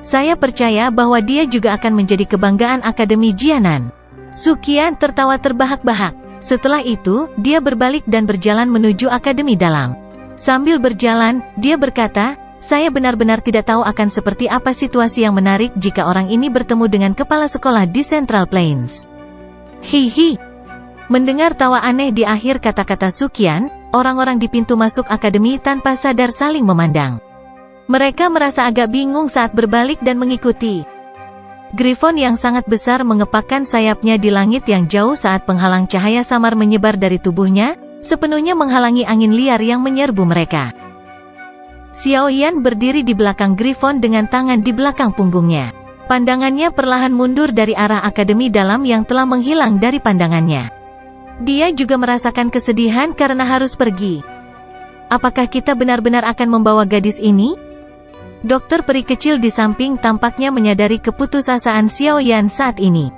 Speaker 1: "Saya percaya bahwa dia juga akan menjadi kebanggaan Akademi Jianan." Suqian tertawa terbahak-bahak. Setelah itu, dia berbalik dan berjalan menuju Akademi Dalam. Sambil berjalan, dia berkata, "Saya benar-benar tidak tahu akan seperti apa situasi yang menarik jika orang ini bertemu dengan kepala sekolah di Central Plains." Hihi. Mendengar tawa aneh di akhir kata-kata Suqian, orang-orang di pintu masuk akademi tanpa sadar saling memandang. Mereka merasa agak bingung saat berbalik dan mengikuti. Griffon yang sangat besar mengepakkan sayapnya di langit yang jauh saat penghalang cahaya samar menyebar dari tubuhnya, sepenuhnya menghalangi angin liar yang menyerbu mereka. Xiao Yan berdiri di belakang Griffon dengan tangan di belakang punggungnya. Pandangannya perlahan mundur dari arah Akademi Dalam yang telah menghilang dari pandangannya. Dia juga merasakan kesedihan karena harus pergi. "Apakah kita benar-benar akan membawa gadis ini?" Dokter peri kecil di samping tampaknya menyadari keputusasaan Xiao Yan saat ini.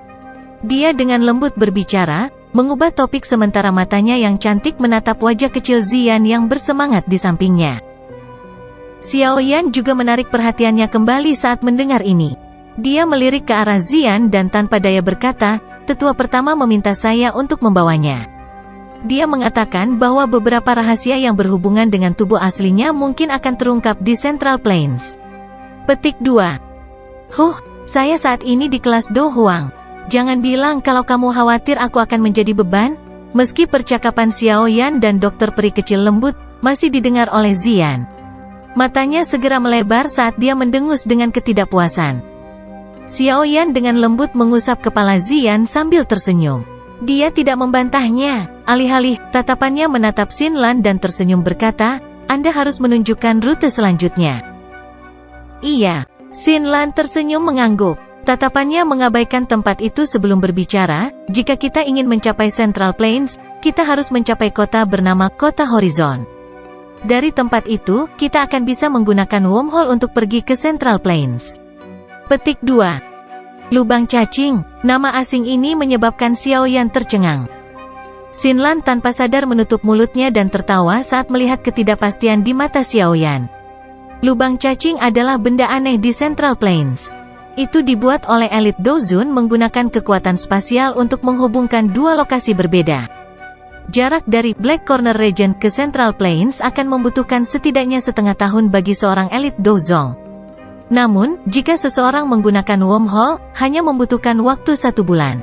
Speaker 1: Dia dengan lembut berbicara, mengubah topik sementara matanya yang cantik menatap wajah kecil Xian yang bersemangat di sampingnya. Xiao Yan juga menarik perhatiannya kembali saat mendengar ini. Dia melirik ke arah Xian dan tanpa daya berkata, "Tetua pertama meminta saya untuk membawanya." Dia mengatakan bahwa beberapa rahasia yang berhubungan dengan tubuh aslinya mungkin akan terungkap di Central Plains. Petik 2. Saya saat ini di kelas Do Huang. Jangan bilang kalau kamu khawatir aku akan menjadi beban." Meski percakapan Xiao Yan dan dokter peri kecil lembut, masih didengar oleh Xian. Matanya segera melebar saat dia mendengus dengan ketidakpuasan. Xiao Yan dengan lembut mengusap kepala Xian sambil tersenyum. Dia tidak membantahnya. Alih-alih, tatapannya menatap Xinlan dan tersenyum berkata, "Anda harus menunjukkan rute selanjutnya." "Iya." Xinlan tersenyum mengangguk. Tatapannya mengabaikan tempat itu sebelum berbicara, "Jika kita ingin mencapai Central Plains, kita harus mencapai kota bernama Kota Horizon. Dari tempat itu, kita akan bisa menggunakan wormhole untuk pergi ke Central Plains." Petik 2. Lubang cacing. Nama asing ini menyebabkan Xiao Yan tercengang. Xinlan tanpa sadar menutup mulutnya dan tertawa saat melihat ketidakpastian di mata Xiao Yan. Lubang cacing adalah benda aneh di Central Plains. Itu dibuat oleh elit Dozun menggunakan kekuatan spasial untuk menghubungkan dua lokasi berbeda. Jarak dari Black Corner Region ke Central Plains akan membutuhkan setidaknya setengah tahun bagi seorang elit Dozong. Namun, jika seseorang menggunakan wormhole, hanya membutuhkan waktu 1 bulan.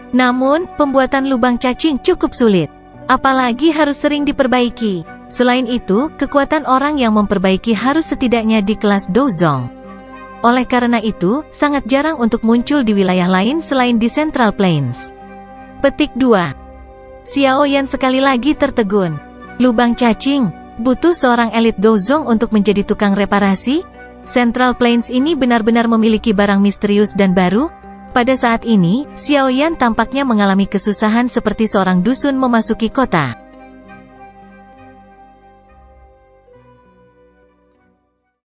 Speaker 1: Namun, pembuatan lubang cacing cukup sulit. Apalagi harus sering diperbaiki. Selain itu, kekuatan orang yang memperbaiki harus setidaknya di kelas Dozong. Oleh karena itu, sangat jarang untuk muncul di wilayah lain selain di Central Plains. Petik 2. Xiao Yan sekali lagi tertegun. Lubang cacing, butuh seorang elit dozong untuk menjadi tukang reparasi? Central Plains ini benar-benar memiliki barang misterius dan baru? Pada saat ini, Xiao Yan tampaknya mengalami kesusahan seperti seorang dusun memasuki kota.